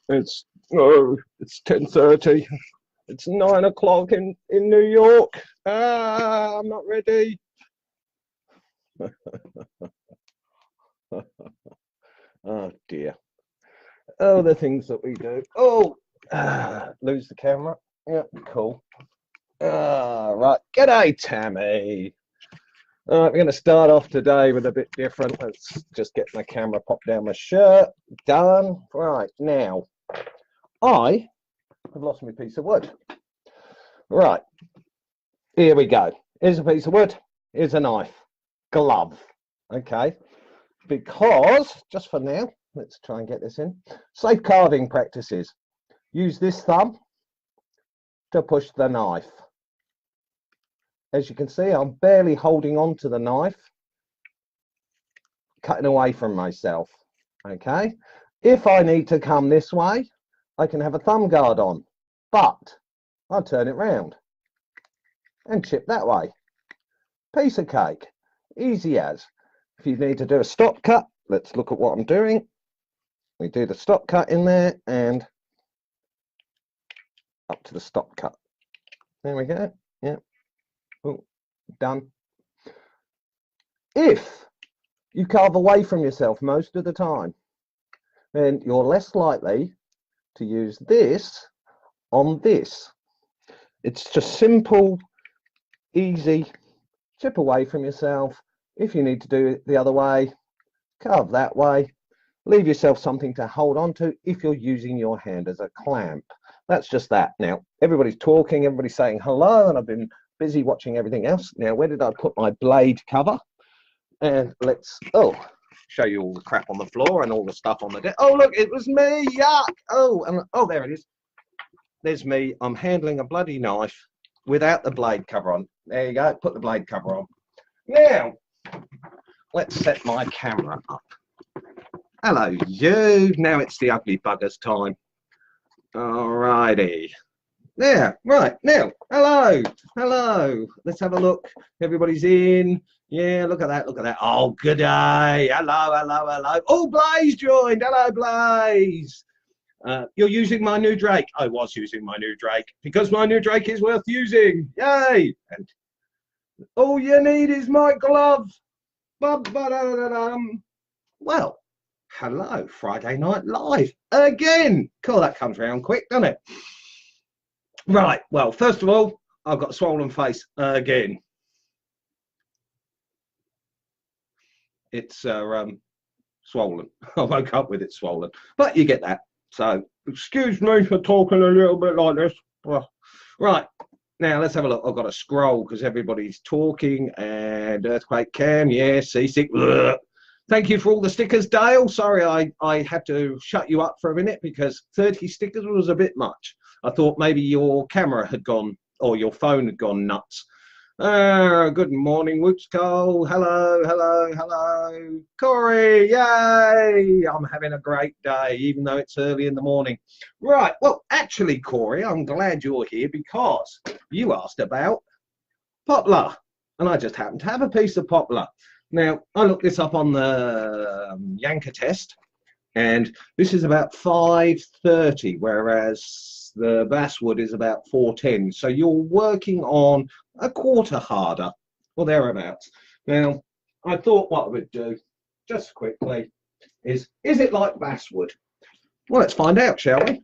It's 10:30. It's 9 o'clock in New York. I'm not ready. Oh dear. Oh, the things that we do. Oh, lose the camera. Yeah, cool. Right. G'day, Tammy. We're going to start off today with a bit different. Let's just get my camera popped down my shirt. Done. Right, now, I have lost my piece of wood. Right, here we go. Here's a piece of wood. Here's a knife. Glove. Okay. Because, just for now, let's try and get this in. Safe carving practices. Use this thumb to push the knife. As you can see, I'm barely holding on to the knife, cutting away from myself. Okay. If I need to come this way, I can have a thumb guard on, but I'll turn it round and chip that way. Piece of cake. Easy as. If you need to do a stop cut, let's look at what I'm doing. We do the stop cut in there and up to the stop cut. There we go. Yeah. Ooh, done. If you carve away from yourself most of the time, then you're less likely to use this on this. It's just simple, easy, chip away from yourself. If you need to do it the other way, carve that way. Leave yourself something to hold on to if you're using your hand as a clamp. That's just that. Now, everybody's talking, everybody's saying hello, and I've been busy watching everything else. Now, where did I put my blade cover? And let's, show you all the crap on the floor and all the stuff on the desk. Oh, look, it was me. Yuck. Oh, there it is. There's me. I'm handling a bloody knife without the blade cover on. There you go. Put the blade cover on. Now, let's set my camera up. Hello, you. Now it's the ugly buggers time. Alrighty. There, right, now, hello. Let's have a look. Everybody's in. Yeah, look at that, look at that. Oh, good day. Hello. Oh, Blaze joined. Hello, Blaze. You're using my new Drake. I was using my new Drake because my new Drake is worth using. Yay. And all you need is my glove. Well, hello, Friday Night Live again. Cool, that comes round quick, doesn't it? Right, well, first of all, I've got a swollen face again. It's swollen. I woke up with it swollen, but you get that. So, excuse me for talking a little bit like this. Right, now let's have a look. I've got to scroll because everybody's talking. And Earthquake Cam, yeah, seasick. Ugh. Thank you for all the stickers, Dale. Sorry, I had to shut you up for a minute because 30 stickers was a bit much. I thought maybe your camera had gone or your phone had gone nuts. Good morning, Wootsko. Hello. Corey, yay! I'm having a great day, even though it's early in the morning. Right, well, actually, Corey, I'm glad you're here because you asked about poplar. And I just happen to have a piece of poplar. Now, I looked this up on the Yanker test, and this is about 530, whereas the basswood is about 410. So you're working on a quarter harder, or thereabouts. Now, I thought what I would do, just quickly, is it like basswood? Well, let's find out, shall we?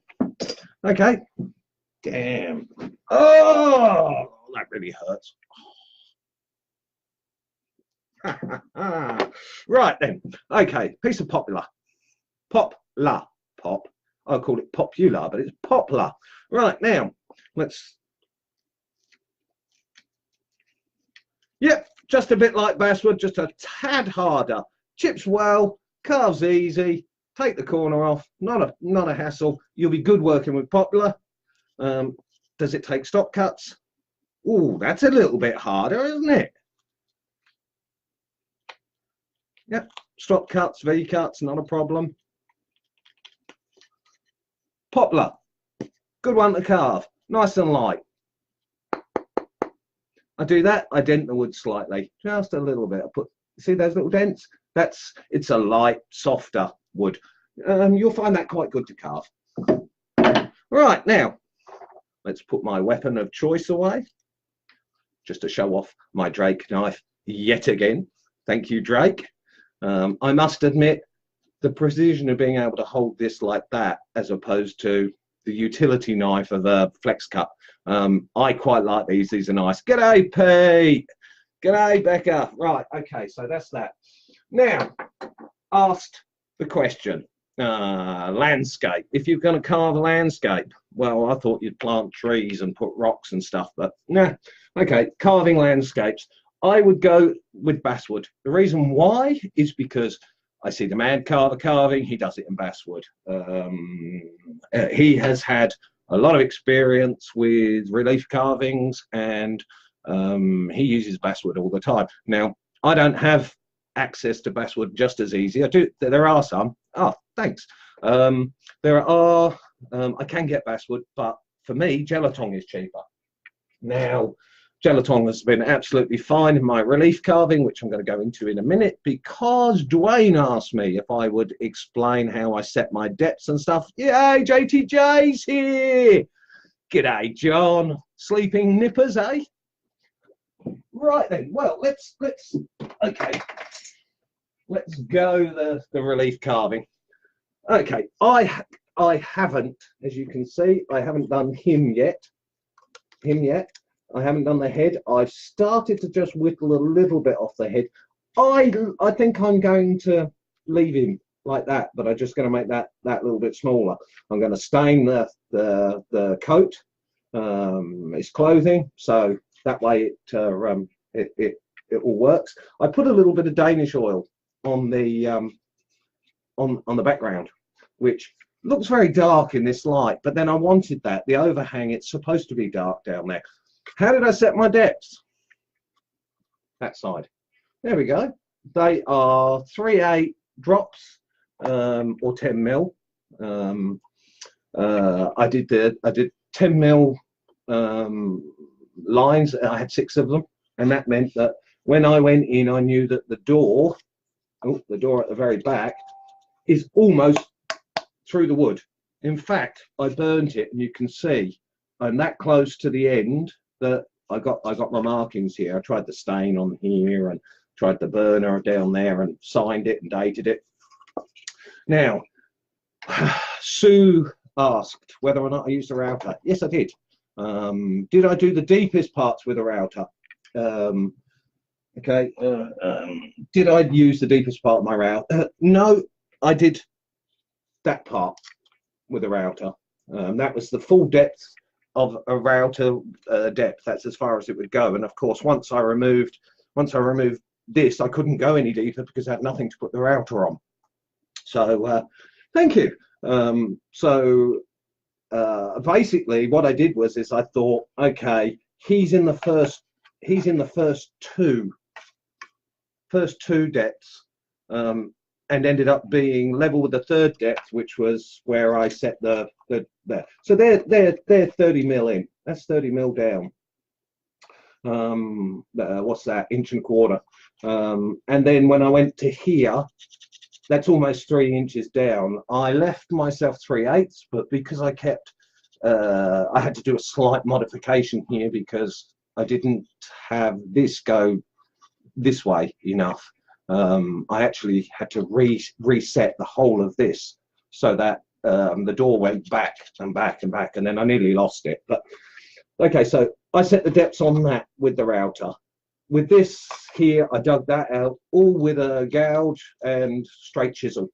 Okay. Damn. Oh, that really hurts. Right then. Okay, piece of poplar. Pop. I call it popular, but it's poplar. Right now, let's. Yep, just a bit like basswood, just a tad harder. Chips well, carves easy. Take the corner off. Not a hassle. You'll be good working with poplar. Does it take stop cuts? Oh, that's a little bit harder, isn't it? Yep, stop cuts, V cuts, not a problem. Poplar, good one to carve, nice and light. I do that, I dent the wood slightly, just a little bit. I put, see those little dents? It's a light, softer wood. You'll find that quite good to carve. Right, now, let's put my weapon of choice away, just to show off my Drake knife yet again. Thank you, Drake. I must admit, the precision of being able to hold this like that, as opposed to the utility knife of a flex cut. I quite like these. These are nice. G'day, Pete. G'day, Becca. Right, okay, so that's that. Now, asked the question, landscape. If you're going to carve a landscape, well, I thought you'd plant trees and put rocks and stuff, but nah. Okay, carving landscapes. I would go with basswood. The reason why is because I see the Mad Carver carving. He does it in basswood. He has had a lot of experience with relief carvings, and he uses basswood all the time. Now, I don't have access to basswood just as easy. I do. There are some. Oh, thanks. There are. I can get basswood, but for me, gelatong is cheaper. Now, gelatong has been absolutely fine in my relief carving, which I'm going to go into in a minute, because Dwayne asked me if I would explain how I set my depths and stuff. Yay, JTJ's here. G'day, John. Sleeping nippers, eh? Right then. Well, let's okay. Let's go the relief carving. Okay, I haven't, as you can see, I haven't done him yet. I haven't done the head. I've started to just whittle a little bit off the head. I think I'm going to leave him like that, but I'm just going to make that little bit smaller. I'm going to stain the coat, his clothing, so that way it all works. I put a little bit of Danish oil on the background, which looks very dark in this light, but then I wanted that. The overhang, it's supposed to be dark down there. How did I set my depths? That side. There we go. They are 3/8 drops or 10 mil. I did 10 mil lines. I had 6 of them, and that meant that when I went in, I knew that the door at the very back is almost through the wood. In fact, I burnt it, and you can see I'm that close to the end that I got my markings here. I tried the stain on here and tried the burner down there and signed it and dated it. Now, Sue asked whether or not I used a router. Yes, I did. Did I do the deepest parts with a router? Okay. Did I use the deepest part of my router? No, I did that part with a router. That was the full depth of a router depth. That's as far as it would go. And of course, once I removed this, I couldn't go any deeper because I had nothing to put the router on. So thank you. Basically what I did was I thought, okay, he's in the first two depths, and ended up being level with the third depth, which was where I set the there. So they're 30 mil in. That's 30 mil down. What's that? 1.25 inches. And then when I went to here, that's almost 3 inches down. I left myself 3/8, but because I kept, I had to do a slight modification here because I didn't have this go this way enough. I actually had to reset the whole of this so that the door went back and back and back, and then I nearly lost it. But okay, so I set the depths on that with the router. With this here, I dug that out all with a gouge and straight chisel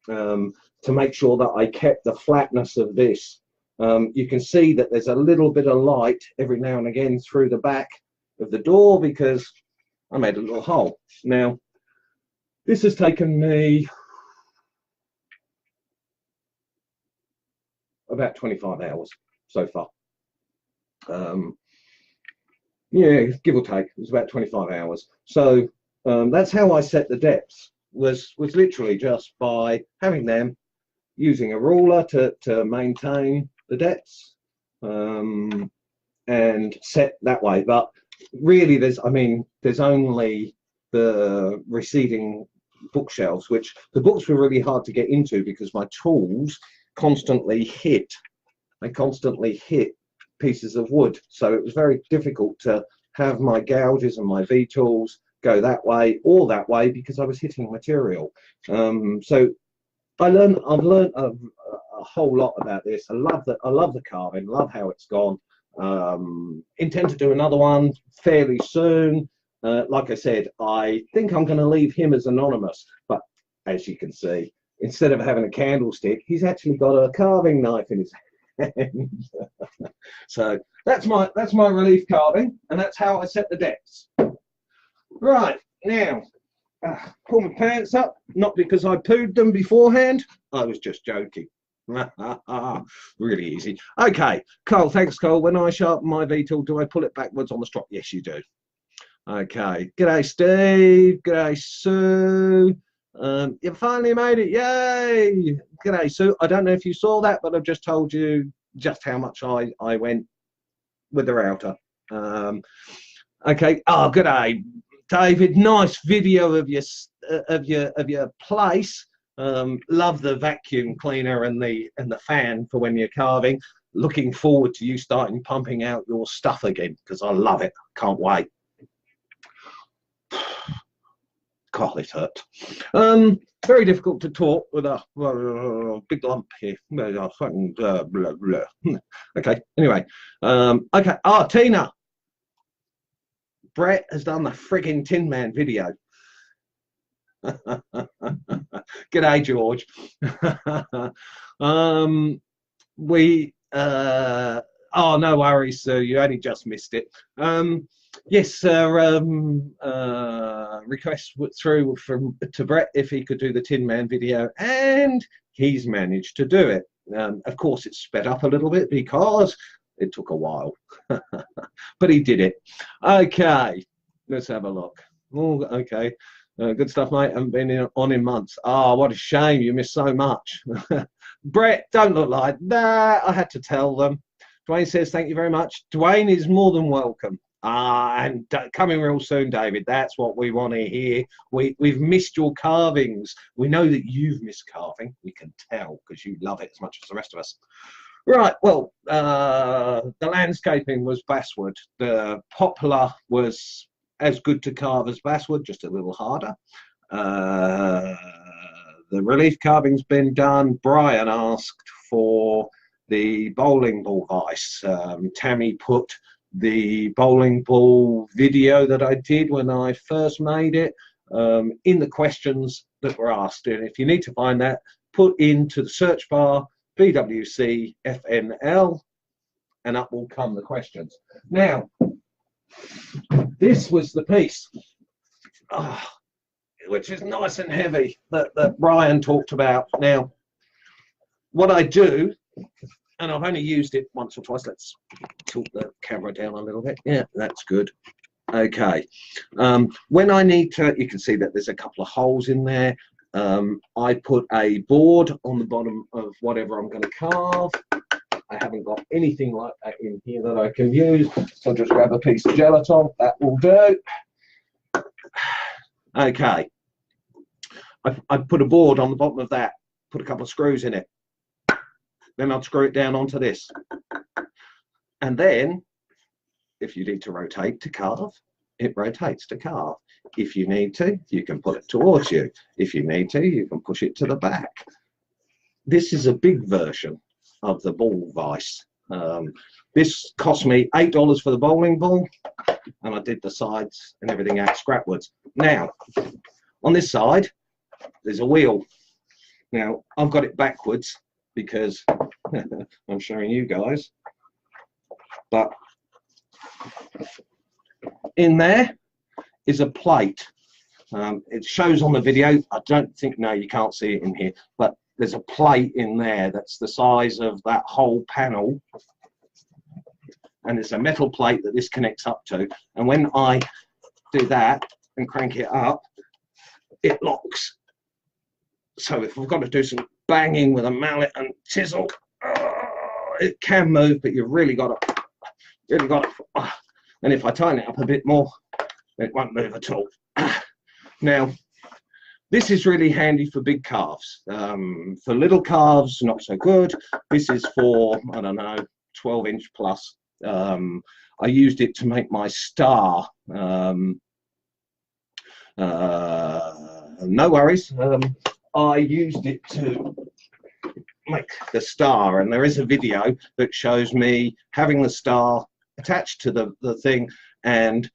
to make sure that I kept the flatness of this. You can see that there's a little bit of light every now and again through the back of the door because I made a little hole. Now, this has taken me about 25 hours so far. Yeah, give or take, it was about 25 hours. So that's how I set the depths, was literally just by having them, using a ruler to maintain the depths, and set that way. But really there's only the receding bookshelves, which the books were really hard to get into because my tools constantly hit they constantly hit pieces of wood, so it was very difficult to have my gouges and my V-tools go that way or that way because I was hitting material. So I've learned a whole lot about this. I love the carving, love how it's gone. Intend to do another one fairly soon. Like I said, I think I'm going to leave him as anonymous, but as you can see, instead of having a candlestick, he's actually got a carving knife in his hand. So that's my relief carving, and that's how I set the decks. Right, now pull my pants up, not because I pooed them beforehand, I was just joking. Really easy. Okay, Cole, thanks, Cole. When I sharpen my V-tool, do I pull it backwards on the strop? Yes, you do. Okay, g'day, Steve. G'day, Sue. You finally made it, yay! G'day, Sue. I don't know if you saw that, but I've just told you just how much I went with the router. Okay. Oh, g'day, David. Nice video of your place. Love the vacuum cleaner and the fan for when you're carving. Looking forward to you starting pumping out your stuff again because I love it. Can't wait. God, it hurt. Very difficult to talk with a big lump here. Fucking blah, blah. Okay, anyway. Okay, Tina. Brett has done the frigging Tin Man video. G'day, George. Oh, no worries, sir. You only just missed it. Yes, request through to Brett if he could do the Tin Man video, and he's managed to do it. Of course, it's sped up a little bit because it took a while, but he did it. Okay, let's have a look. Oh, okay. Good stuff, mate. Haven't been on in months. Oh, what a shame. You missed so much. Brett, don't look like that. I had to tell them. Dwayne says, thank you very much. Dwayne is more than welcome. And coming real soon, David. That's what we want to hear. We've missed your carvings. We know that you've missed carving. We can tell because you love it as much as the rest of us. Right, well, the landscaping was basswood. The poplar was as good to carve as basswood, just a little harder. The relief carving's been done. Brian asked for the bowling ball vise. Tammy put the bowling ball video that I did when I first made it in the questions that were asked. And if you need to find that, put into the search bar BWC FNL and up will come the questions. Now, this was the piece, which is nice and heavy, that Brian talked about. Now, what I do, and I've only used it once or twice. Let's tilt the camera down a little bit. Yeah, that's good. Okay. When I need to, you can see that there's a couple of holes in there. I put a board on the bottom of whatever I'm going to carve. I haven't got anything like that in here that I can use, so I'll just grab a piece of gelatin. That will do. Okay. I put a board on the bottom of that, put a couple of screws in it. Then I'll screw it down onto this. And then, if you need to rotate to carve, it rotates to carve. If you need to, you can put it towards you. If you need to, you can push it to the back. This is a big version of the ball vise. This cost me $8 for the bowling ball, and I did the sides and everything out scrapwoods. Now, on this side, there's a wheel. Now, I've got it backwards because I'm showing you guys, but in there is a plate. It shows on the video. I don't think, no, you can't see it in here, but there's a plate in there that's the size of that whole panel, and it's a metal plate that this connects up to, and when I do that and crank it up, it locks. So if I've got to do some banging with a mallet and chisel, it can move, but you've really got to, and if I tighten it up a bit more, it won't move at all. Now, This is really handy for big calves. For little calves, not so good. This is for, I don't know, 12-inch plus. I used it to make my star. No worries. I used it to make the star, and there is a video that shows me having the star attached to the thing, and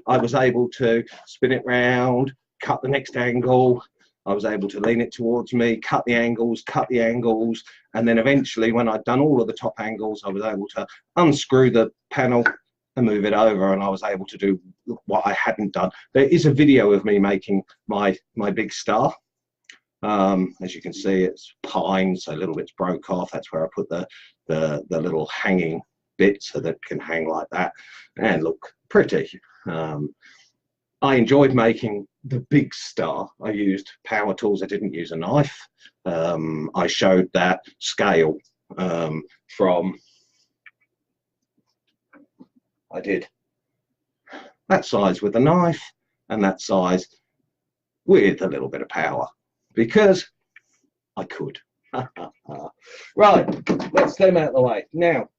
I was able to spin it round, cut the next angle. I was able to lean it towards me, cut the angles, and then eventually when I'd done all of the top angles, I was able to unscrew the panel and move it over, and I was able to do what I hadn't done. There is a video of me making my big star. As you can see, it's pine, so a little bit's broke off. That's where I put the little hanging bit so that it can hang like that and look pretty. I enjoyed making the big star. I used power tools. I didn't use a knife. I showed that scale from, I did that size with a knife and that size with a little bit of power, because I could. Right, let's get them out of the way. Now,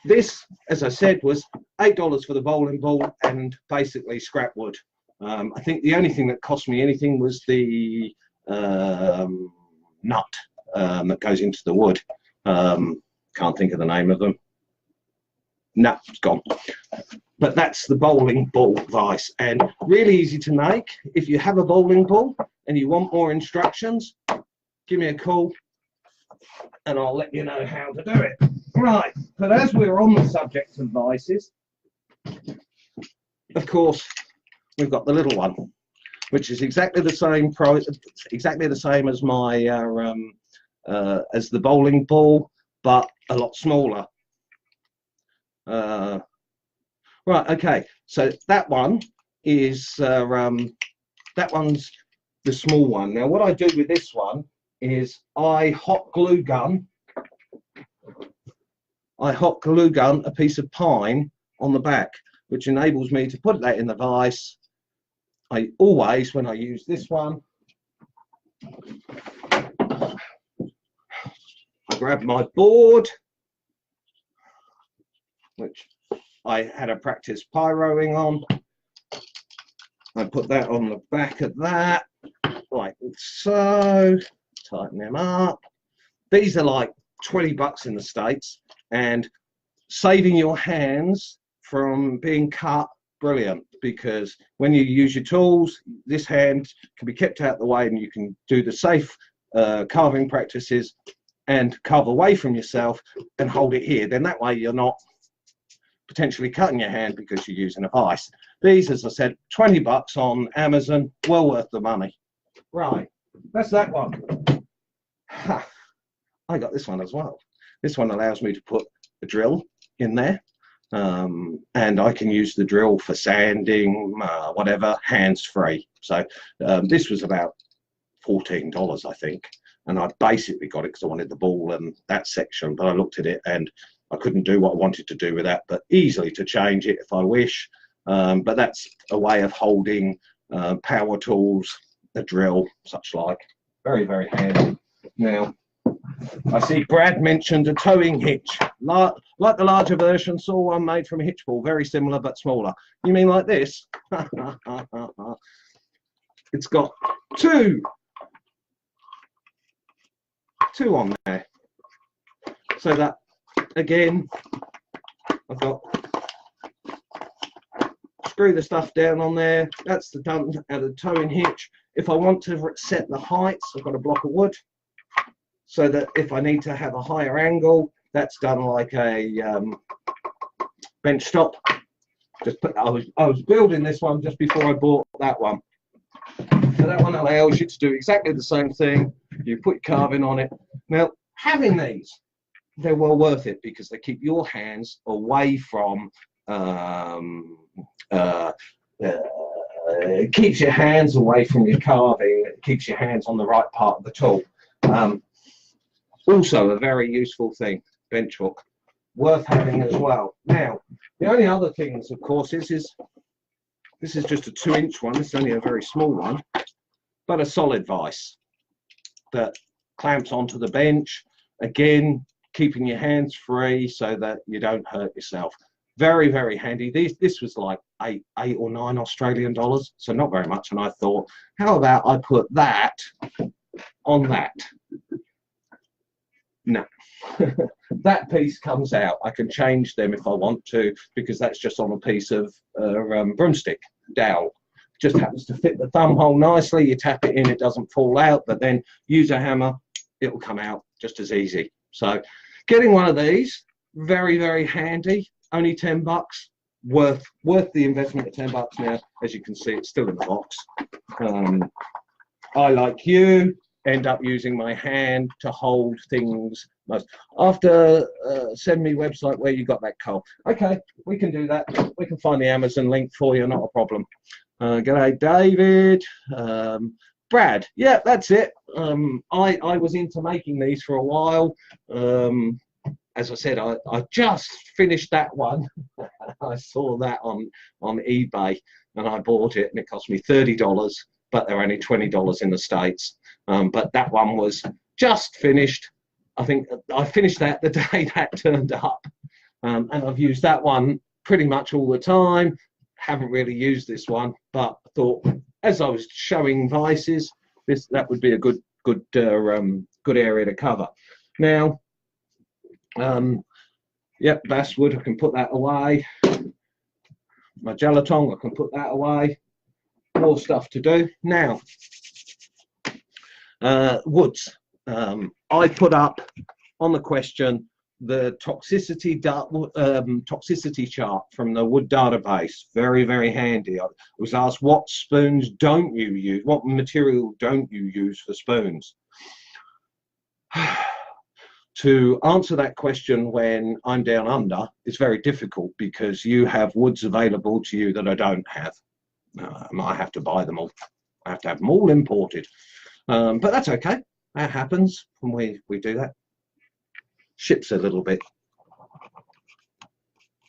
this, as I said, was $8 for the bowling ball and basically scrap wood. I think the only thing that cost me anything was the nut that goes into the wood. Can't think of the name of them. No, it's gone. But that's the bowling ball vise, and really easy to make. If you have a bowling ball and you want more instructions, give me a call and I'll let you know how to do it. Right, but as we're on the subject of vices, of course, we've got the little one, which is exactly the same as my as the bowling ball, but a lot smaller. Right, okay, so that one is that one's the small one. Now, what I do with this one is I hot glue gun a piece of pine on the back, which enables me to put that in the vise. I always, when I use this one, I grab my board, which I had a practice pyroing on. I put that on the back of that, like so, tighten them up. These are like 20 bucks in the States, and saving your hands from being cut, brilliant, because when you use your tools, this hand can be kept out of the way and you can do the safe carving practices and carve away from yourself and hold it here. Then that way you're not potentially cutting your hand because you're using a vise. These, as I said, 20 bucks on Amazon, well worth the money. Right, that's that one. Ha, I got this one as well. This one allows me to put a drill in there, and I can use the drill for sanding, whatever, hands-free. So this was about $14, I think, and I basically got it because I wanted the ball and that section, but I looked at it and I couldn't do what I wanted to do with that, but easily to change it if I wish. But that's a way of holding power tools, a drill, such like. Very, very handy. Now, I see Brad mentioned a towing hitch. Like the larger version, saw one made from a hitch ball, very similar but smaller. You mean like this? It's got two on there. So that, again, I've got, screw the stuff down on there. That's the done at the towing hitch. If I want to set the heights, I've got a block of wood, so that if I need to have a higher angle, that's done like a bench stop. Just put, I was building this one just before I bought that one. So that one allows you to do exactly the same thing. You put your carving on it. Now, having these, they're well worth it because they keep your hands away from it keeps your hands away from your carving. It keeps your hands on the right part of the tool. Also a very useful thing, bench hook, worth having as well. Now, the only other things, of course, is This is just a 2-inch one. It's only a very small one, but a solid vise that clamps onto the bench. Again, keeping your hands free so that you don't hurt yourself. Very, very handy. This was like eight or nine Australian dollars, so not very much. And I thought, how about I put that on that? No. That piece comes out. I can change them if I want to, because that's just on a piece of broomstick dowel. Just happens to fit the thumb hole nicely. You tap it in, it doesn't fall out, but then use a hammer, it will come out just as easy. So getting one of these, very, very handy. Only 10 bucks, worth the investment of 10 bucks now. As you can see, it's still in the box. I, like you, end up using my hand to hold things most. After send me website where you got that coal. Okay, we can do that. We can find the Amazon link for you, not a problem. G'day, David. Brad, yeah, that's it. I was into making these for a while. As I said, I just finished that one. I saw that on eBay and I bought it, and it cost me $30, but they're only $20 in the States. But that one was just finished. I think I finished that the day that turned up. And I've used that one pretty much all the time. Haven't really used this one, but I thought as I was showing vices, that would be a good area to cover. Now, yep, basswood, I can put that away. My gelatong, I can put that away. More stuff to do. Now, woods. I put up on the question the toxicity chart from the wood database. Very, very handy. I was asked, what spoons don't you use? What material don't you use for spoons? To answer that question when I'm down under is very difficult, because you have woods available to you that I don't have. I have to buy them all. I have to have them all imported. But that's okay. That happens when we do that. Ships a little bit.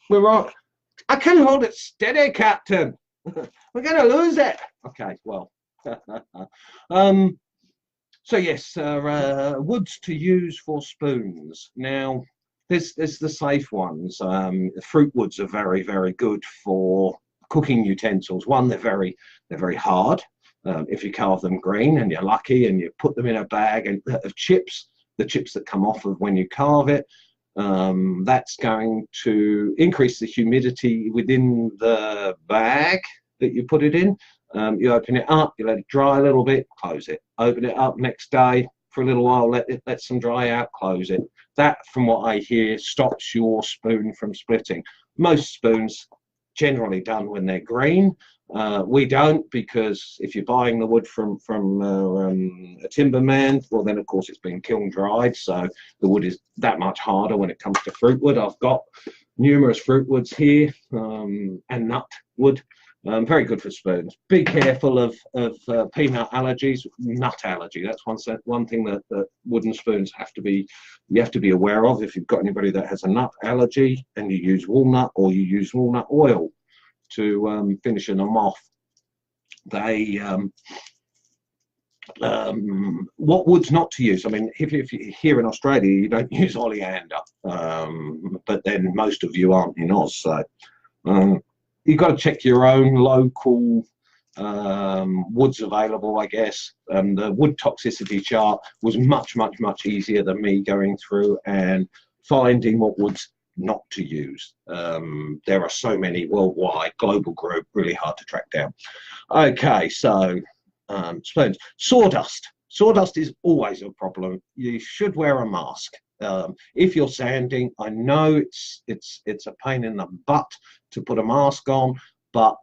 We're right. I can hold it steady, Captain. We're going to lose it. Okay, well. So yes, woods to use for spoons. Now, there's the safe ones. Fruit woods are very, very good for cooking utensils. One, they're very hard. If you carve them green and you're lucky, and you put them in a bag of chips, the chips that come off of when you carve it, that's going to increase the humidity within the bag that you put it in. You open it up, you let it dry a little bit, close it. Open it up next day for a little while, let some dry out, close it. That, from what I hear, stops your spoon from splitting. Most spoons generally done when they're green. We don't, because if you're buying the wood from a timberman, well then of course it's been kiln dried, so the wood is that much harder when it comes to fruit wood. I've got numerous fruit woods here, and nut wood. Very good for spoons. Be careful of peanut allergies, nut allergy. That's one thing that wooden spoons you have to be aware of. If you've got anybody that has a nut allergy and you use walnut, or you use walnut oil to finish them off, they what woods not to use. I mean, if you're here in Australia, you don't use oleander, but then most of you aren't in Oz, so you've got to check your own local woods available, I guess. The wood toxicity chart was much easier than me going through and finding what woods not to use. There are so many worldwide, global group, really hard to track down. Okay, so spoons. Sawdust is always a problem. You should wear a mask. If you're sanding, I know it's a pain in the butt to put a mask on, but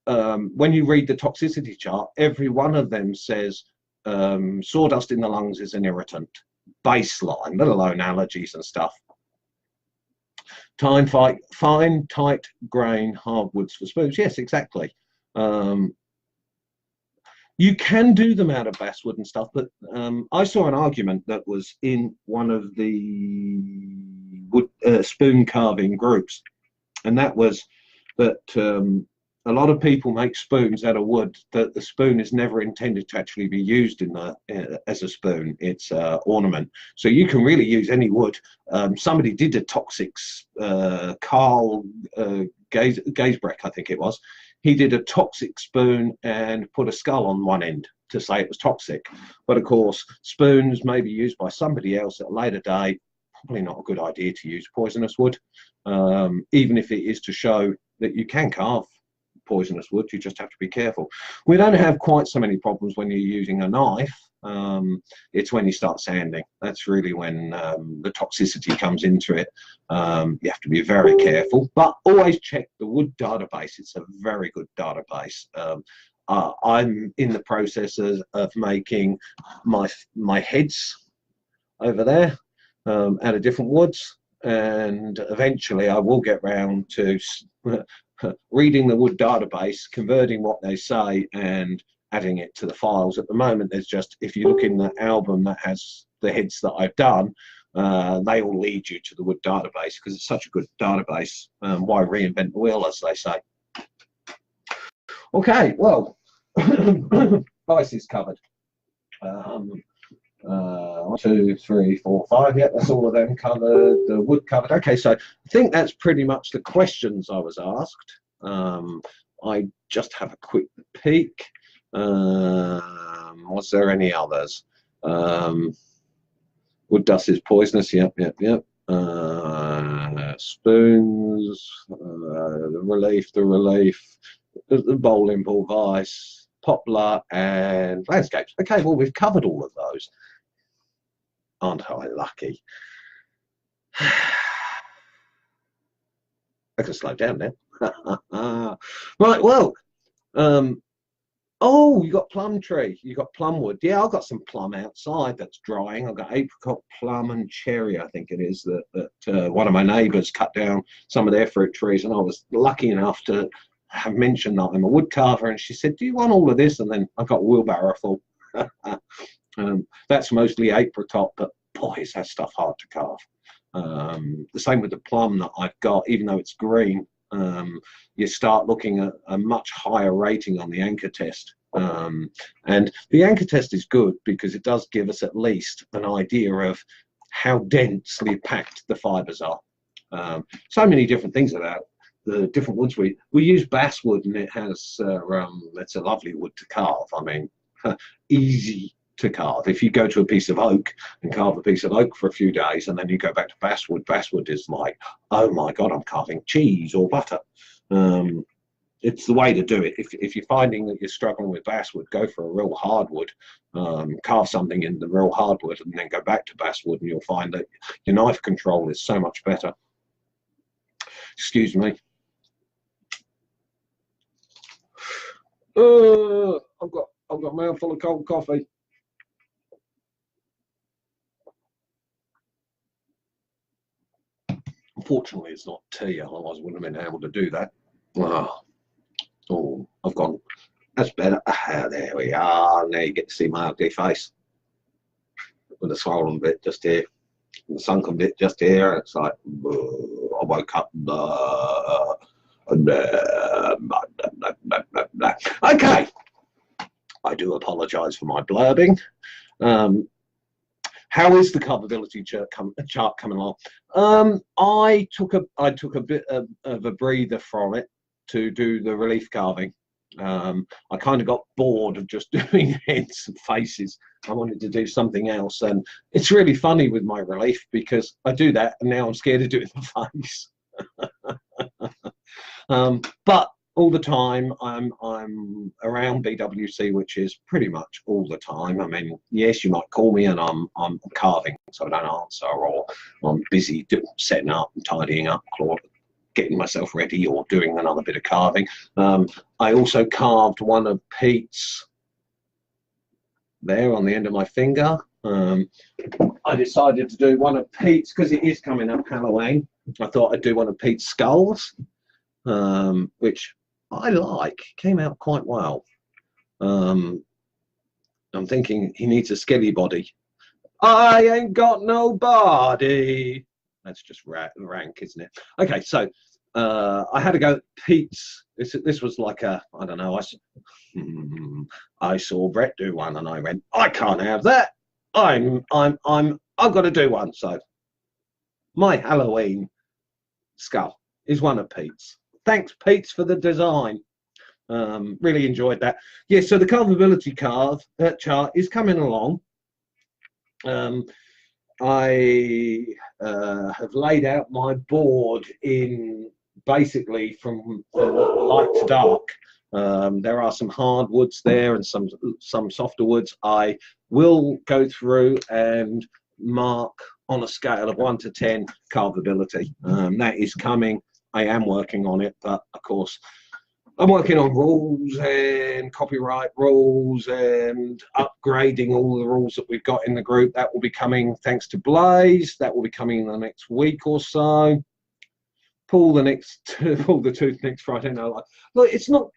when you read the toxicity chart, every one of them says sawdust in the lungs is an irritant, baseline, let alone allergies and stuff. Fine, tight grain hardwoods for spoons. Yes, exactly. You can do them out of basswood and stuff, but I saw an argument that was in one of the wood spoon carving groups, and that was that a lot of people make spoons out of wood that the spoon is never intended to actually be used in the as a spoon. It's ornament. So you can really use any wood. Somebody did a toxics, Carl Gaisbrecht, I think it was. He did a toxic spoon and put a skull on one end to say it was toxic. But of course, spoons may be used by somebody else at a later date. Probably not a good idea to use poisonous wood, even if it is to show that you can carve poisonous wood. You just have to be careful. We don't have quite so many problems when you're using a knife. It's when you start sanding. That's really when the toxicity comes into it. You have to be very careful, but always check the wood database. It's a very good database. I'm in the process of making my heads over there out of different woods, and eventually I will get round to reading the wood database, converting what they say and adding it to the files. At the moment, there's just, if you look in the album that has the heads that I've done, they all lead you to the wood database because it's such a good database. Why reinvent the wheel, as they say? Okay, well, vice is covered. 1, 2, 3, 4, 5. Yeah, that's all of them covered. The wood covered. Okay, so I think that's pretty much the questions I was asked. I just have a quick peek. Was there any others? Wood dust is poisonous. Yep. Spoons. The relief. The bowling ball vice. Poplar and landscapes. Okay, well, we've covered all of those. Aren't I lucky? I can slow down now. Right, well, oh, you got plum tree, you got plum wood. Yeah, I've got some plum outside that's drying. I've got apricot, plum, and cherry, I think it is, that one of my neighbours cut down some of their fruit trees, and I was lucky enough to have mentioned that I'm a wood carver, and she said, do you want all of this? And then I got a wheelbarrow full. That's mostly apricot, but boy, is that stuff hard to carve. The same with the plum that I've got, even though it's green. You start looking at a much higher rating on the anchor test. And the anchor test is good because it does give us at least an idea of how densely packed the fibers are. So many different things about the different woods. We use basswood, and it has it's a lovely wood to carve. I mean, easy to carve. If you go to a piece of oak and carve a piece of oak for a few days, and then you go back to basswood is like, oh my god, I'm carving cheese or butter. It's the way to do it. If you're finding that you're struggling with basswood, go for a real hardwood. Carve something in the real hardwood and then go back to basswood, and you'll find that your knife control is so much better. Excuse me. I've got a mouthful of cold coffee. Unfortunately, it's not tea, otherwise I wouldn't have been able to do that. Oh, I've gone. That's better. There we are. Now you get to see my ugly face with a swollen bit just here, and the sunken bit just here. It's like, I woke up. Okay. I do apologise for my blurbing. How is the carvability chart coming along? I took a bit of a breather from it to do the relief carving. I kind of got bored of just doing heads and faces. I wanted to do something else, and it's really funny with my relief because I do that and now I'm scared of doing the face. But all the time I'm around BWC, which is pretty much all the time. I mean, yes, you might call me and I'm carving, so I don't answer, or I'm busy setting up and tidying up, getting myself ready, or doing another bit of carving. I also carved one of Pete's there on the end of my finger. I decided to do one of Pete's because it is coming up Halloween. I thought I'd do one of Pete's skulls, which I like. Came out quite well. I'm thinking he needs a skelly body. I ain't got no body. That's just rank, isn't it? Okay, so I had to go Pete's. This was like a, I don't know. I saw Brett do one, and I went, I can't have that. I've got to do one. So my Halloween skull is one of Pete's. Thanks, Pete's, for the design. Really enjoyed that. Yeah, so the carvability chart is coming along. I have laid out my board in basically from light to dark. There are some hardwoods there and some softer woods. I will go through and mark on a scale of 1 to 10 carvability. That is coming. I am working on it, but of course I'm working on rules and copyright rules and upgrading all the rules that we've got in the group. That will be coming thanks to Blaze. That will be coming in the next week or so. Pull the tooth next Friday. No, look, it's not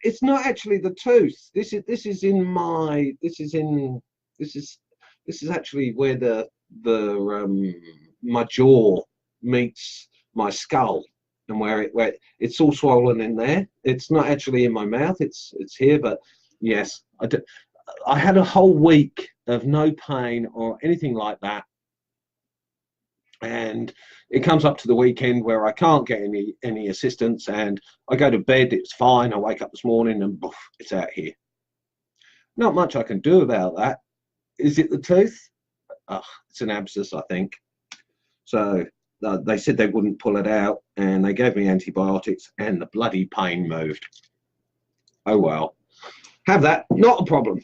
actually the tooth. This is actually where my jaw meets my skull. And where it's all swollen in there. It's not actually in my mouth. It's here. But yes, I had a whole week of no pain or anything like that. And it comes up to the weekend where I can't get any assistance, and I go to bed. It's fine. I wake up this morning and poof, it's out here. Not much I can do about that. Is it the tooth? It's an abscess, I think. So. They said they wouldn't pull it out, and they gave me antibiotics, and the bloody pain moved. Oh well, have that, not a problem.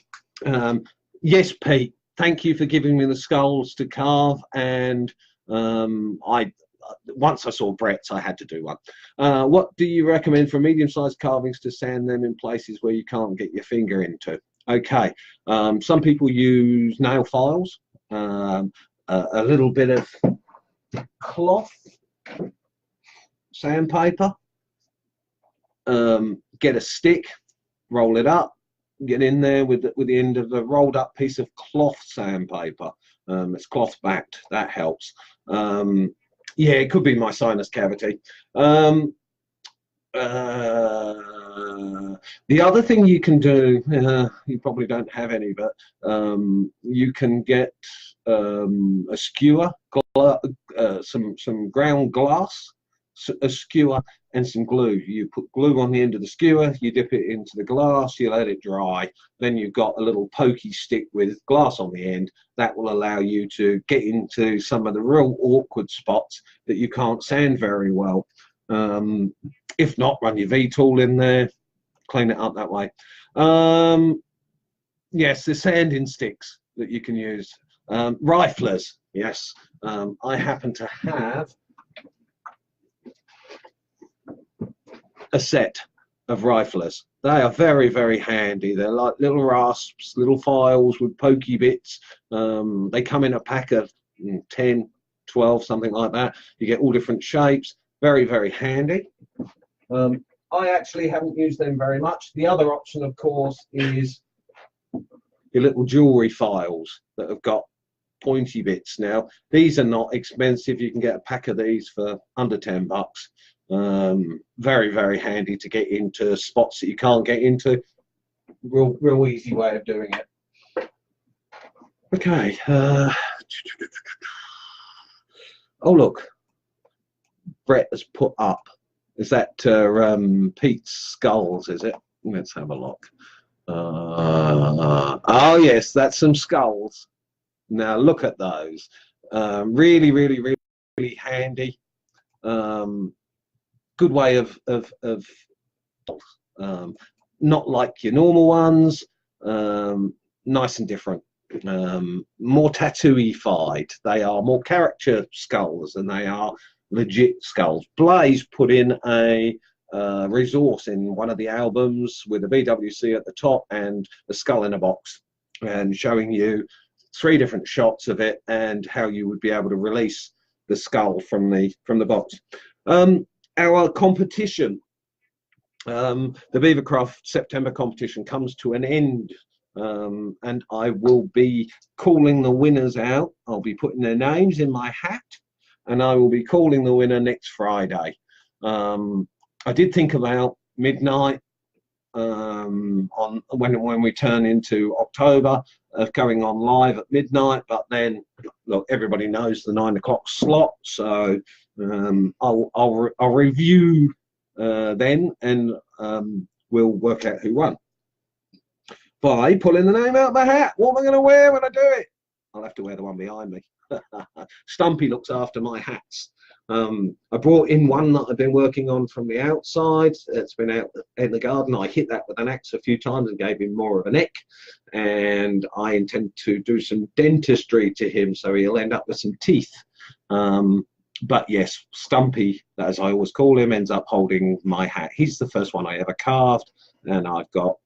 Yes, Pete, thank you for giving me the skulls to carve, and once I saw Brett's, I had to do one. What do you recommend for medium-sized carvings to sand them in places where you can't get your finger into? Okay, some people use nail files, a little bit of cloth sandpaper, get a stick, roll it up, get in there with the end of the rolled up piece of cloth sandpaper. It's cloth backed, that helps. Yeah, it could be my sinus cavity. The other thing you can do, you probably don't have any, but you can get a skewer, some ground glass, a skewer, and some glue. You put glue on the end of the skewer, you dip it into the glass, you let it dry, then you've got a little pokey stick with glass on the end. That will allow you to get into some of the real awkward spots that you can't sand very well. If not, run your V-tool in there, clean it up that way. Yes, the sanding sticks that you can use. Riflers, yes. I happen to have a set of riflers. They are very, very handy. They're like little rasps, little files with pokey bits. They come in a pack of 10, 12, something like that. You get all different shapes. Very, very handy. I actually haven't used them very much. The other option, of course, is your little jewelry files that have got pointy bits. Now, these are not expensive. You can get a pack of these for under $10. Very, very handy to get into spots that you can't get into. Real easy way of doing it. Okay. Oh, look. Brett has put up. Is that Pete's skulls, is it? Let's have a look. Oh, yes, that's some skulls. Now, look at those. Really, really, really, really handy. Good way of not like your normal ones. Nice and different. More tattooified. They are more caricature skulls than they are legit skulls. Blaze put in a resource in one of the albums with a BWC at the top and a skull in a box, and showing you 3 different shots of it and how you would be able to release the skull from the box. Our competition, the Beavercraft September competition, comes to an end, and I will be calling the winners out. I'll be putting their names in my hat, and I will be calling the winner next Friday. I did think about midnight on when we turn into October of going on live at midnight, but then look, everybody knows the 9 o'clock slot, so I'll review then, and we'll work out who won by pulling the name out of the hat. What am I going to wear when I do it? I'll have to wear the one behind me. Stumpy looks after my hats. I brought in one that I've been working on from the outside. It's been out in the garden. I hit that with an axe a few times and gave him more of a neck. And I intend to do some dentistry to him, so he'll end up with some teeth. But yes, Stumpy, as I always call him, ends up holding my hat. He's the first one I ever carved, and I've got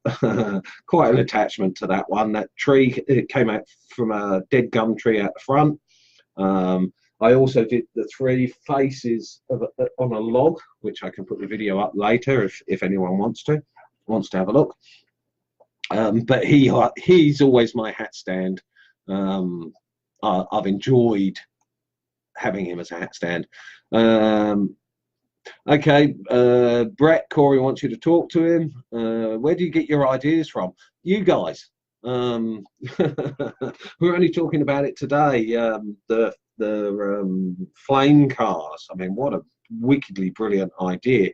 quite an attachment to that one. That tree, it came out from a dead gum tree out the front. I also did the 3 faces on a log, which I can put the video up later if anyone wants to have a look. But he's always my hat stand. I've enjoyed having him as a hat stand. Okay, Brett, Corey wants you to talk to him. Where do you get your ideas from? You guys. We're only talking about it today. The flame cars. I mean, what a wickedly brilliant idea.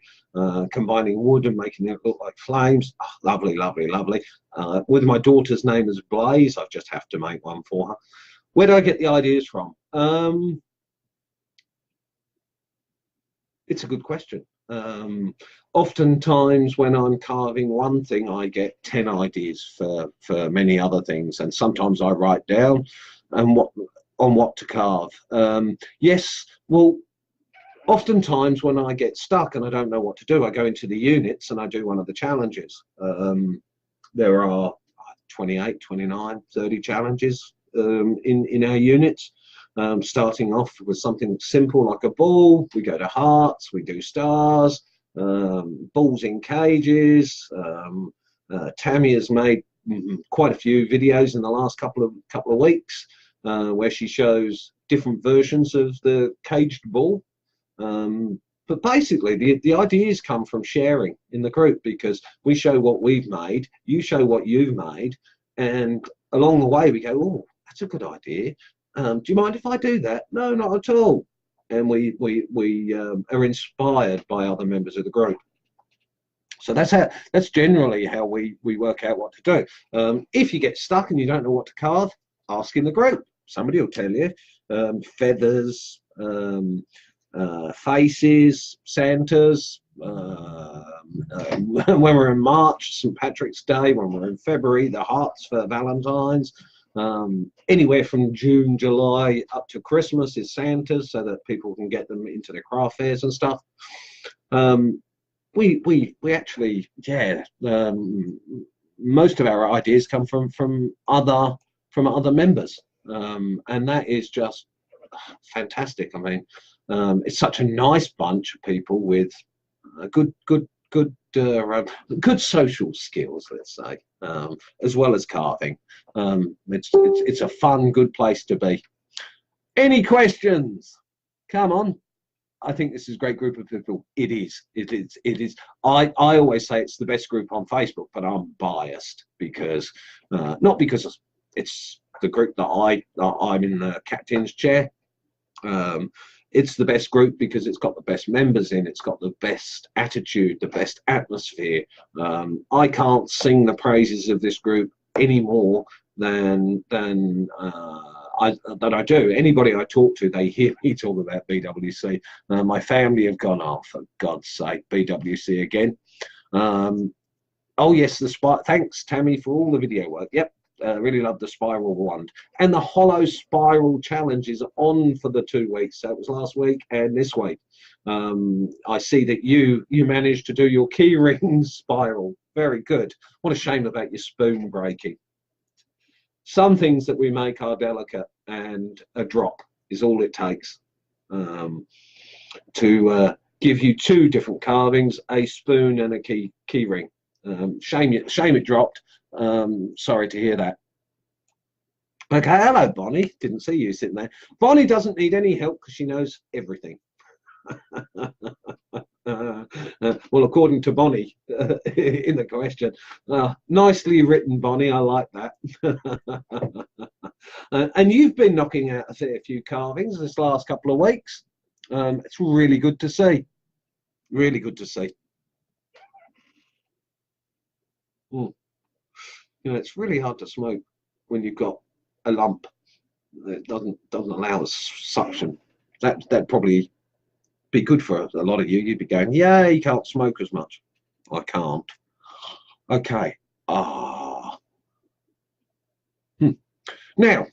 Combining wood and making it look like flames. Oh, lovely, lovely, lovely. With my daughter's name as Blaze, I just have to make one for her. Where do I get the ideas from? It's a good question. Oftentimes when I'm carving one thing, I get 10 ideas for many other things, and sometimes I write down and what to carve. Yes, well, oftentimes when I get stuck and I don't know what to do, I go into the units and I do one of the challenges. There are 28, 29, 30 challenges in our units. Starting off with something simple like a ball, we go to hearts, we do stars, balls in cages. Tammy has made quite a few videos in the last couple of weeks where she shows different versions of the caged ball. But basically the ideas come from sharing in the group, because we show what we've made, you show what you've made, and along the way we go, oh, that's a good idea. Do you mind if I do that? No, not at all. And we are inspired by other members of the group. So that's generally how we work out what to do. If you get stuck and you don't know what to carve, ask in the group. Somebody will tell you. Feathers, faces, Santas. When we're in March, St. Patrick's Day. When we're in February, the hearts for Valentine's. Anywhere from June, July up to Christmas is Santa's, so that people can get them into their craft fairs and stuff. We actually, yeah, most of our ideas come from other members, and that is just fantastic. I mean, it's such a nice bunch of people with good social skills, let's say, as well as carving. It's a fun, good place to be. Any questions? Come on. I think this is a great group of people. It is. I always say it's the best group on Facebook, but I'm biased because not because it's the group that I'm in the captain's chair. It's the best group because it's got the best members in, it's got the best attitude, the best atmosphere. I can't sing the praises of this group any more than I do. Anybody I talk to, they hear me talk about BWC. My family have gone, oh, for God's sake, BWC again. Oh yes, thanks Tammy for all the video work. Yep. Really love the spiral one, and the hollow spiral challenge is on for the 2 weeks. So it was last week and this week. I see that you managed to do your key ring spiral. Very good. What a shame about your spoon breaking. Some things that we make are delicate, and a drop is all it takes to give you 2 different carvings, a spoon and a key ring. Shame it dropped. Sorry to hear that. Okay, hello Bonnie. Didn't see you sitting there. Bonnie doesn't need any help because she knows everything. Well, according to Bonnie in the question, nicely written, Bonnie. I like that. And you've been knocking out a fair few carvings this last couple of weeks. It's really good to see. Really good to see. Mm. You know, it's really hard to smoke when you've got a lump that doesn't allow suction. That probably be good for a lot of you. You'd be going, yeah, you can't smoke as much. I can't. Okay. Ah. Now,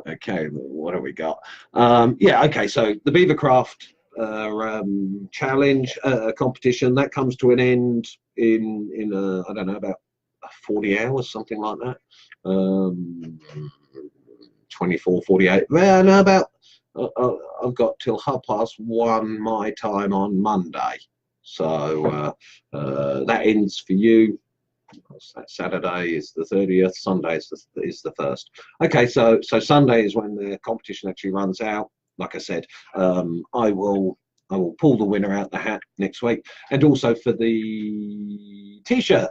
okay, what have we got? Yeah, okay, so the Beavercraft challenge competition, that comes to an end in I don't know, about 40 hours, something like that. 24, 48. Well, no, about I've got till 1:30 my time on Monday. So that ends for you. Saturday is the 30th. Sunday is the 1st. Okay, so Sunday is when the competition actually runs out. Like I said, I will pull the winner out the hat next week, and also for the T-shirt,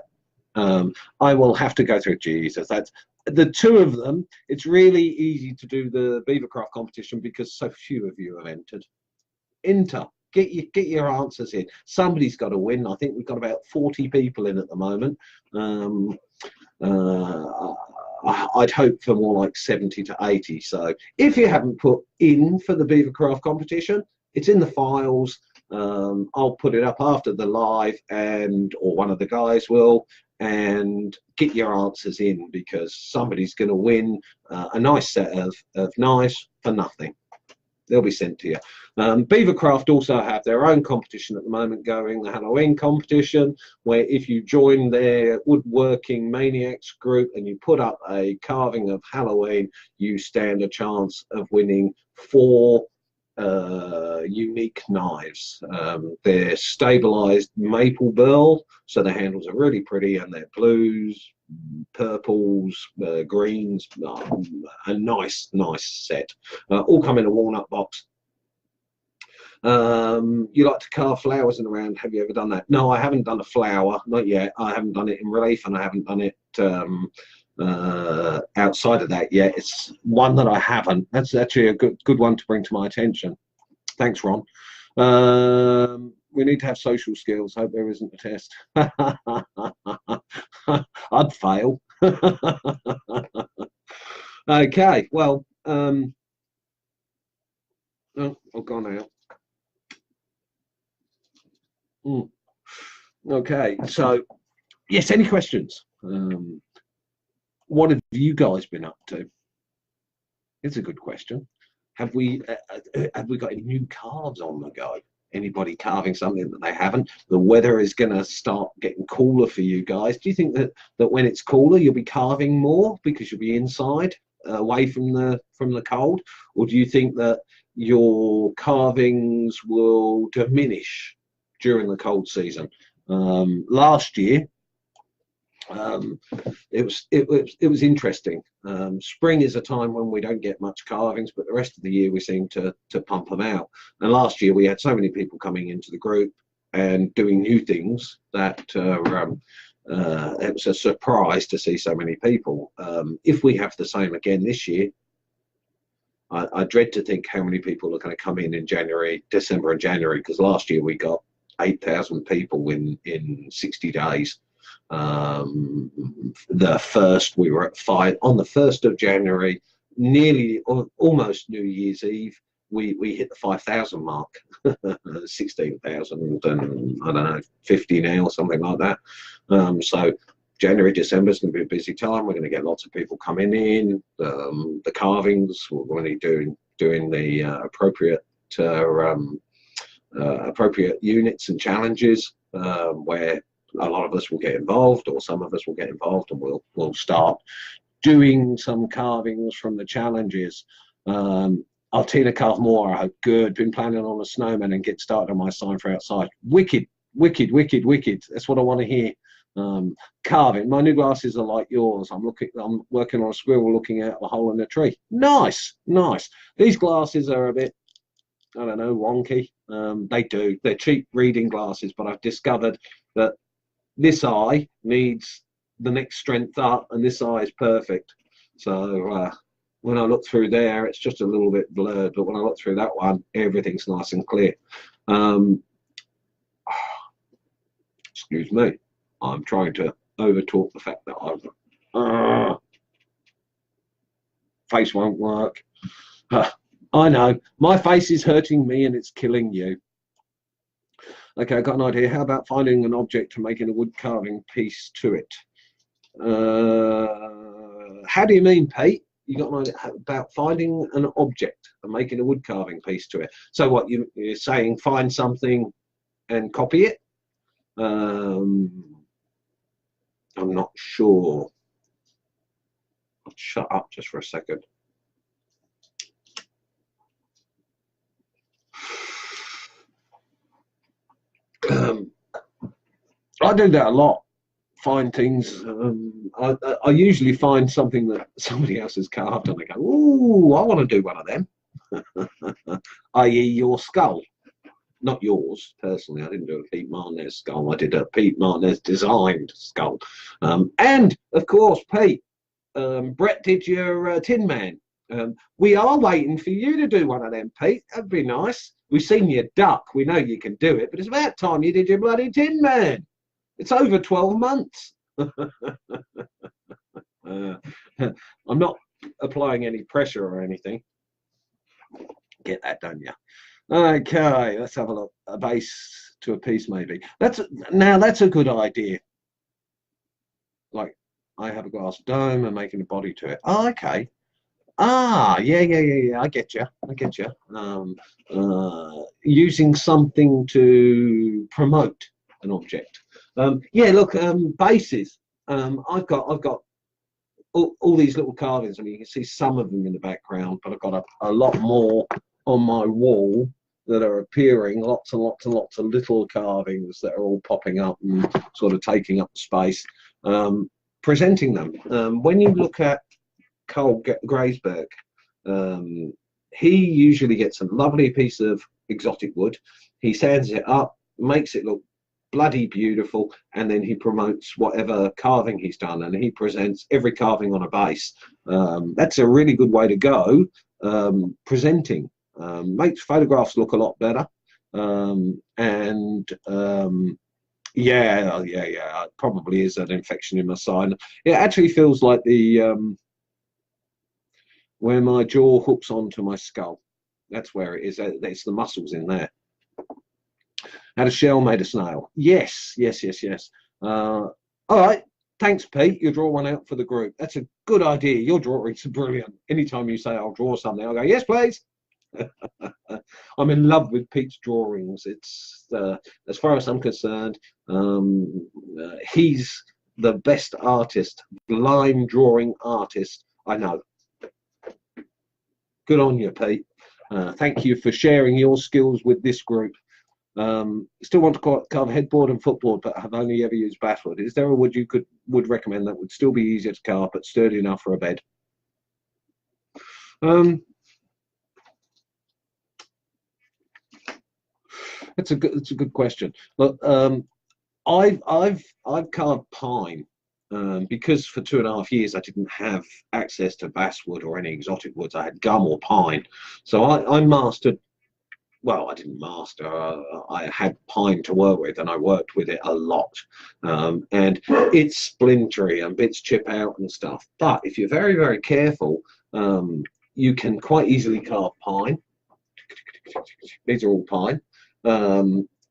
I will have to go through. Jesus, that's the two of them. It's really easy to do the Beavercraft competition because so few of you have entered. Enter. Get your answers in. Somebody's got to win. I think we've got about 40 people in at the moment. I'd hope for more like 70 to 80. So if you haven't put in for the Beavercraft competition, it's in the files. I'll put it up after the live, or one of the guys will, and get your answers in, because somebody's going to win a nice set of knives for nothing. They'll be sent to you. Beavercraft also have their own competition at the moment going, the Halloween competition, where if you join their Woodworking Maniacs group and you put up a carving of Halloween, you stand a chance of winning 4 unique knives. They're stabilized maple burl, so the handles are really pretty, and they're blues, purples, greens, a nice set. All come in a walnut box. You like to carve flowers in a round. Have you ever done that? No, I haven't done a flower, not yet. I haven't done it in relief, and I haven't done it outside of that yet. It's one that I haven't. That's actually a good one to bring to my attention. Thanks, Ron. We need to have social skills. Hope there isn't a test. I'd fail. Okay, well, oh, I've gone out. Okay, so yes, any questions? What have you guys been up to? It's a good question. Have we got any new carves on the go? Anybody carving something that they haven't? The weather is going to start getting cooler for you guys. Do you think that when it's cooler, you'll be carving more because you'll be inside, away from the cold, or do you think that your carvings will diminish during the cold season? Last year, it was interesting. Spring is a time when we don't get much carvings, but the rest of the year we seem to pump them out. And last year we had so many people coming into the group and doing new things that it was a surprise to see so many people. If we have the same again this year, I dread to think how many people are going to come in January, December and January, because last year we got 8,000 people in 60 days. The first, we were at 5 on the 1st of January, nearly almost New Year's Eve. We hit the 5,000 mark, 16,000 and I don't know, 50 now or something like that. So January, December is going to be a busy time. We're going to get lots of people coming in. The carvings, we're going to be doing the appropriate units and challenges, where a lot of us will get involved, or some of us will get involved, and we'll start doing some carvings from the challenges. Altina carve more, I hope. Good. Been planning on a snowman and get started on my sign for outside. Wicked, wicked, wicked, wicked. That's what I want to hear. Carving. My new glasses are like yours. I'm working on a squirrel looking out a hole in a tree. Nice, nice. These glasses are a bit I don't know, wonky. They do. They're cheap reading glasses, but I've discovered that this eye needs the next strength up, and this eye is perfect. So when I look through there, it's just a little bit blurred, but when I look through that one, everything's nice and clear. Excuse me, I'm trying to over talk the fact that I've face won't work. I know, my face is hurting me and it's killing you. Okay, I've got an idea. How about finding an object and making a wood carving piece to it? How do you mean, Pete? You got an idea about finding an object and making a wood carving piece to it? So what, you're saying find something and copy it? I'm not sure. I'll shut up just for a second. I do that a lot. Find things. I usually find something that somebody else has carved, and I go, "Ooh, I want to do one of them." I.e., your skull, not yours personally. I didn't do a Pete Martinez skull. I did a Pete Martinez designed skull, and of course, Pete, Brett did your Tin Man. We are waiting for you to do one of them, Pete. That'd be nice. We've seen you duck. We know you can do it, but it's about time you did your bloody Tin Man. It's over 12 months. I'm not applying any pressure or anything. Get that, don't you? Okay, let's have a look. A base to a piece, maybe. That's a good idea. Like, I have a glass dome and making a body to it. Oh, okay. Ah, yeah. I get you. Using something to promote an object. Yeah, look, bases. I've got all these little carvings. I mean, you can see some of them in the background, but I've got a lot more on my wall that are appearing. Lots and lots of little carvings that are all popping up and sort of taking up the space. Presenting them. When you look at Carl Graysberg, he usually gets a lovely piece of exotic wood. He sands it up, makes it look bloody beautiful, and then he promotes whatever carving he's done, and he presents every carving on a base. That's a really good way to go. Presenting makes photographs look a lot better, yeah, it probably is an infection in my side. It actually feels like the where my jaw hooks onto my skull. That's where it is. It's the muscles in there. Had a shell made of snail. Yes. All right. Thanks, Pete. You draw one out for the group. That's a good idea. Your drawings are brilliant. Anytime you say I'll draw something, I'll go, yes, please. I'm in love with Pete's drawings. It's as far as I'm concerned, he's the best artist, line drawing artist I know. Good on you, Pete. Thank you for sharing your skills with this group. Still want to carve headboard and footboard, but have only ever used basswood. Is there a wood you would recommend that would still be easier to carve but sturdy enough for a bed? That's a good question. Look, I've carved pine because for 2.5 years I didn't have access to basswood or any exotic woods. I had gum or pine, so I mastered. Well, I didn't master. I had pine to work with, and I worked with it a lot. And it's splintery and bits chip out and stuff. But if you're very, very careful, you can quite easily carve pine. These are all pine.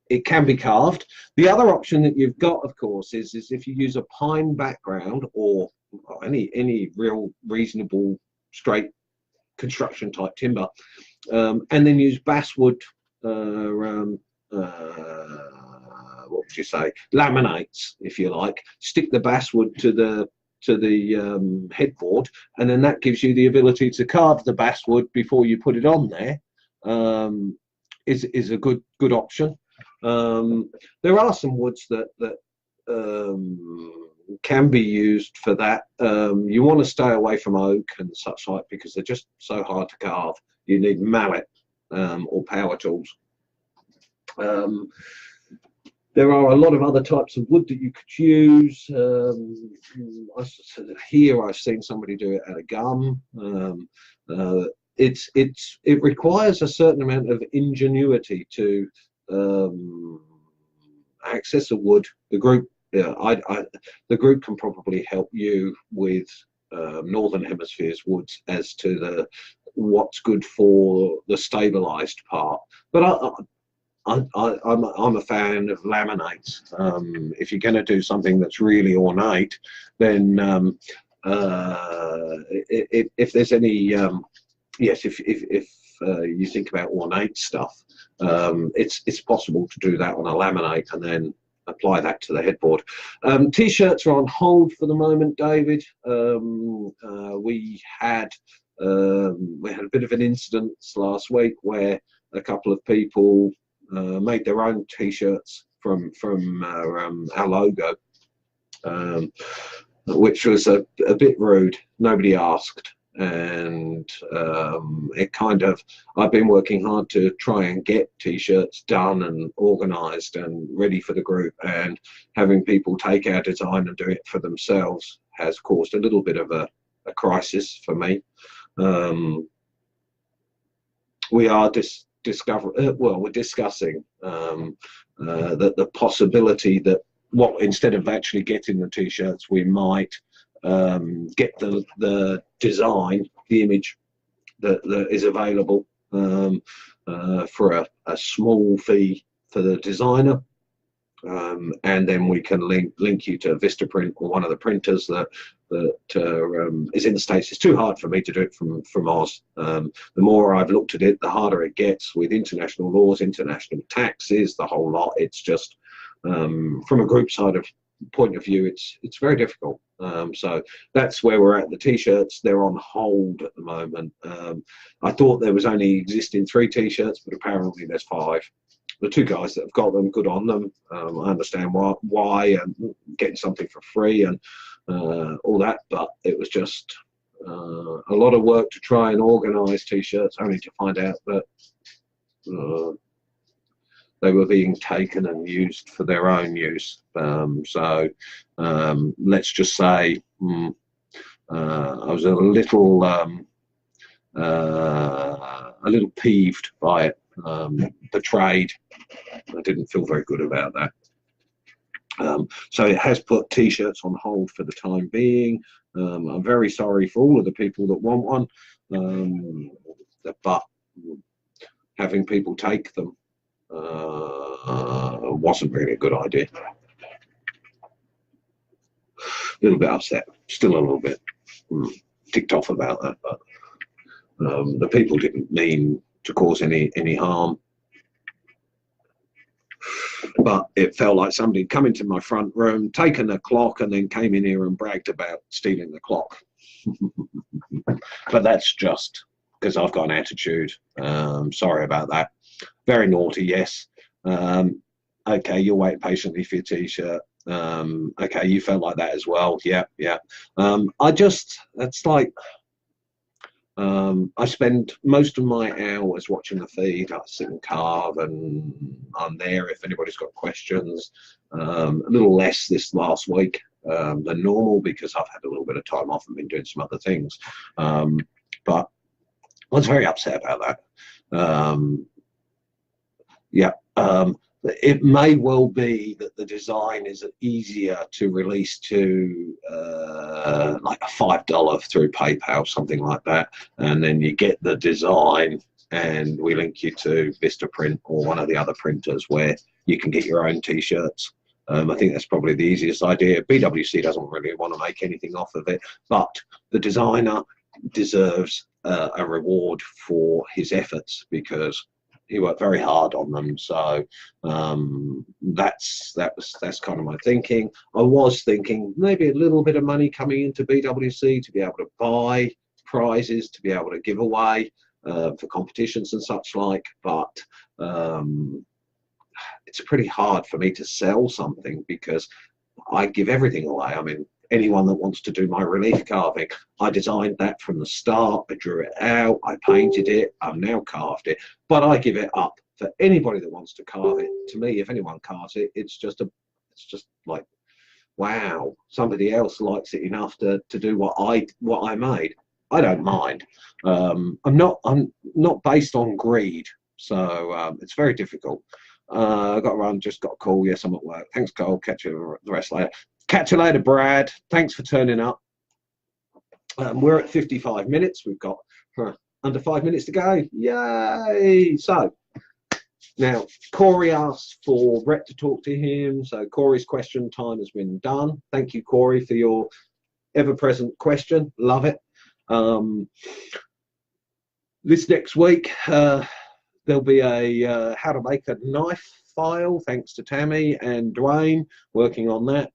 It can be carved. The other option that you've got, of course, is if you use a pine background or any real reasonable straight construction type timber, and then use basswood, what would you say, laminates, if you like. Stick the basswood to the headboard, and then that gives you the ability to carve the basswood before you put it on there. Is a good option. There are some woods that can be used for that. You want to stay away from oak and such like because they're just so hard to carve. You need mallet or power tools. There are a lot of other types of wood that you could use. Here I've seen somebody do it out of gum. It requires a certain amount of ingenuity to access a wood. The group, the group can probably help you with Northern Hemisphere's woods as to what's good for the stabilized part. But I'm a fan of laminates. If you're going to do something that's really ornate, then if there's any, yes, if you think about ornate stuff, it's possible to do that on a laminate and then apply that to the headboard. T-shirts are on hold for the moment, David. We had a bit of an incident last week where a couple of people made their own T-shirts from our logo, which was a bit rude. Nobody asked, and it kind of, I've been working hard to try and get T-shirts done and organised and ready for the group, and having people take our design and do it for themselves has caused a little bit of a crisis for me. We are we're discussing the possibility that instead of actually getting the T-shirts, we might get the design, the image that is available for a small fee for the designer, and then we can link you to Vistaprint or one of the printers that is in the States. It's too hard for me to do it from Oz. The more I've looked at it, the harder it gets with international laws, international taxes, the whole lot. It's just from a group side of point of view, it's very difficult. So that's where we're at. The T-shirts, they're on hold at the moment. I thought there was only existing 3 T-shirts, but apparently there's 5. The 2 guys that have got them, good on them. I understand why, and getting something for free and all that, but it was just a lot of work to try and organise T-shirts, only to find out that they were being taken and used for their own use. So let's just say I was a little peeved by it, betrayed. I didn't feel very good about that. So it has put T-shirts on hold for the time being. I'm very sorry for all of the people that want one, but having people take them wasn't really a good idea. A little bit upset, still a little bit ticked off about that, but the people didn't mean to cause any harm. But it felt like somebody had come into my front room, taken a clock, and then came in here and bragged about stealing the clock. But that's just because I've got an attitude. Sorry about that. Very naughty, yes. Okay, you'll wait patiently for your T-shirt. Okay, you felt like that as well. Yeah. That's like, I spend most of my hours watching the feed. I sit and carve, and I'm there if anybody's got questions. A little less this last week than normal because I've had a little bit of time off and been doing some other things. But I was very upset about that. It may well be that the design is easier to release to like a $5 through PayPal, something like that, and then you get the design and we link you to Vistaprint or one of the other printers where you can get your own T-shirts. I think that's probably the easiest idea. BWC doesn't really want to make anything off of it, but the designer deserves a reward for his efforts because he worked very hard on them. So that's kind of my thinking. I was thinking maybe a little bit of money coming into BWC to be able to buy prizes, to be able to give away for competitions and such like, but it's pretty hard for me to sell something because I give everything away. I mean, anyone that wants to do my relief carving. I designed that from the start. I drew it out, I painted it, I've now carved it, but I give it up for anybody that wants to carve it. To me, if anyone carves it, it's just like, wow, somebody else likes it enough to do what I made. I don't mind. I'm not based on greed, so it's very difficult. I've got to run, just got a call. Yes, I'm at work. Thanks, Cole. Catch you the rest later. Catch you later, Brad. Thanks for turning up. We're at 55 minutes. We've got under 5 minutes to go. Yay! So now Corey asked for Brett to talk to him. So Corey's question time has been done. Thank you, Corey, for your ever-present question. Love it. This next week, there'll be a how to make a knife file, thanks to Tammy and Dwayne working on that,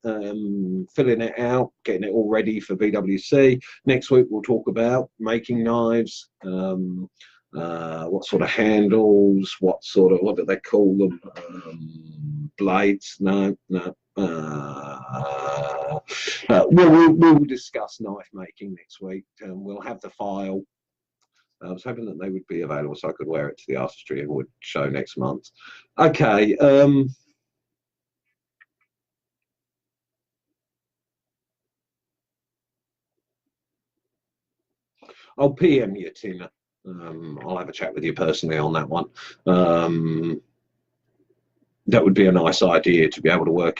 filling it out, getting it all ready for BWC. Next week we'll talk about making knives, what sort of handles, what do they call them, blades, no. We'll discuss knife making next week. We'll have the file. I was hoping that they would be available so I could wear it to the artistry and would show next month. Okay. I'll PM you, Tina. I'll have a chat with you personally on that one. That would be a nice idea to be able to wear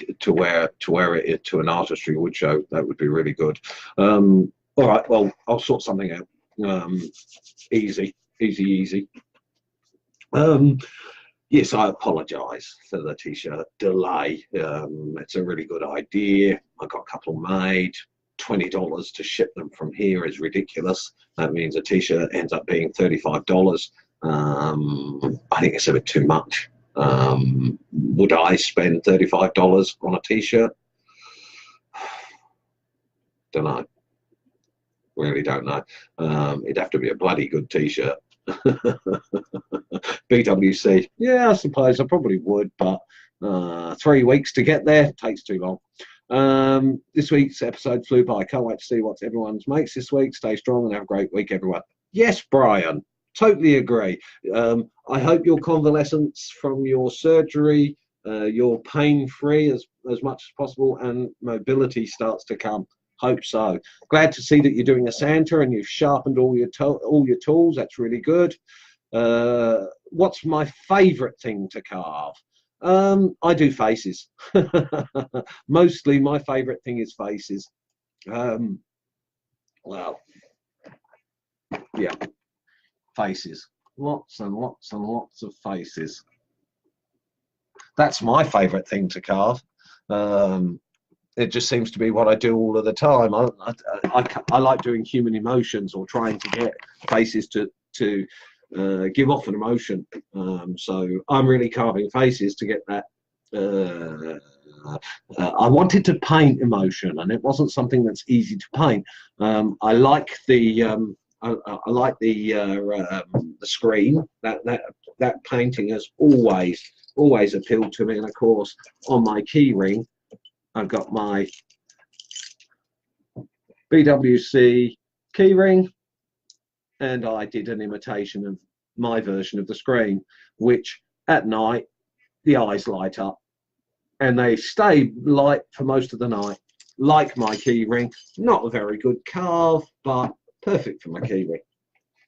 it to an artistry wood show. That would be really good. All right. Well, I'll sort something out. Easy. Yes, I apologize for the t-shirt delay. It's a really good idea. I got a couple made. $20 to ship them from here is ridiculous. That means a t-shirt ends up being $35. I think it's a bit too much. Would I spend $35 on a t-shirt? Don't know. Really don't know. It'd have to be a bloody good t-shirt. BWC, yeah, I suppose I probably would, but 3 weeks to get there takes too long. This week's episode flew by. Can't wait to see what everyone's makes this week. Stay strong and have a great week, everyone. Yes, Brian, totally agree. I hope your convalescence from your surgery, you're pain-free as much as possible, and mobility starts to come. Hope so. Glad to see that you're doing a Santa and you've sharpened all your tools. That's really good. What's my favourite thing to carve? I do faces. Mostly my favourite thing is faces. Well, yeah, faces. Lots and lots and lots of faces. That's my favourite thing to carve. It just seems to be what I do all of the time. I like doing human emotions or trying to get faces to give off an emotion. So I'm really carving faces to get that. I wanted to paint emotion, and it wasn't something that's easy to paint. I like the screen. That painting has always appealed to me, and of course on my key ring I've got my BWC keyring, and I did an imitation of my version of the screen, which at night the eyes light up and they stay light for most of the night, like my keyring. Not a very good carve, but perfect for my keyring.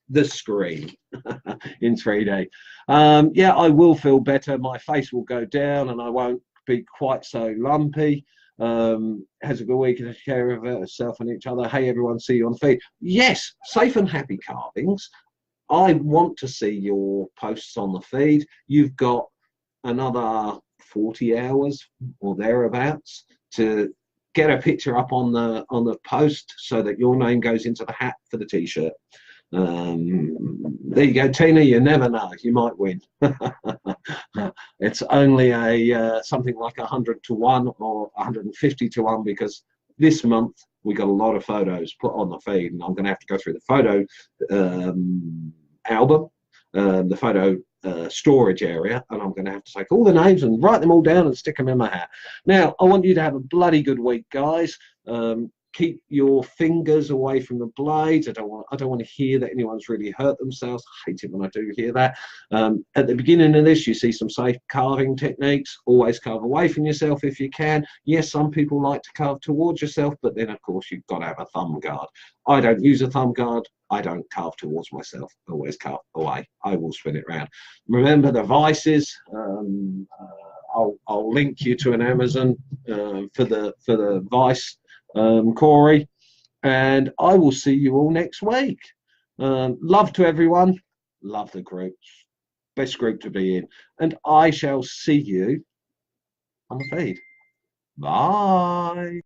The screen in 3D. Yeah, I will feel better. My face will go down and I won't be quite so lumpy. Has a good week and take care of herself and each other. Hey everyone, see you on feed. Yes, safe and happy carvings. I want to see your posts on the feed. You've got another 40 hours or thereabouts to get a picture up on the post so that your name goes into the hat for the t-shirt. There you go, Tina. You never know, you might win. It's only a something like 100 to 1 or 150 to 1, because this month we got a lot of photos put on the feed, and I'm going to have to go through the photo album, the photo storage area, and I'm going to have to take all the names and write them all down and stick them in my hat. Now, I want you to have a bloody good week, guys. Keep your fingers away from the blades. I don't want to hear that anyone's really hurt themselves. I hate it when I do hear that. At the beginning of this, you see some safe carving techniques. Always carve away from yourself if you can. Yes, some people like to carve towards yourself, but then of course you've got to have a thumb guard. I don't use a thumb guard. I don't carve towards myself. I always carve away. I will spin it round. Remember the vices. I'll link you to an Amazon for the vice, Corey, and I will see you all next week. Love to everyone. Love the group. Best group to be in. And I shall see you on the feed. Bye.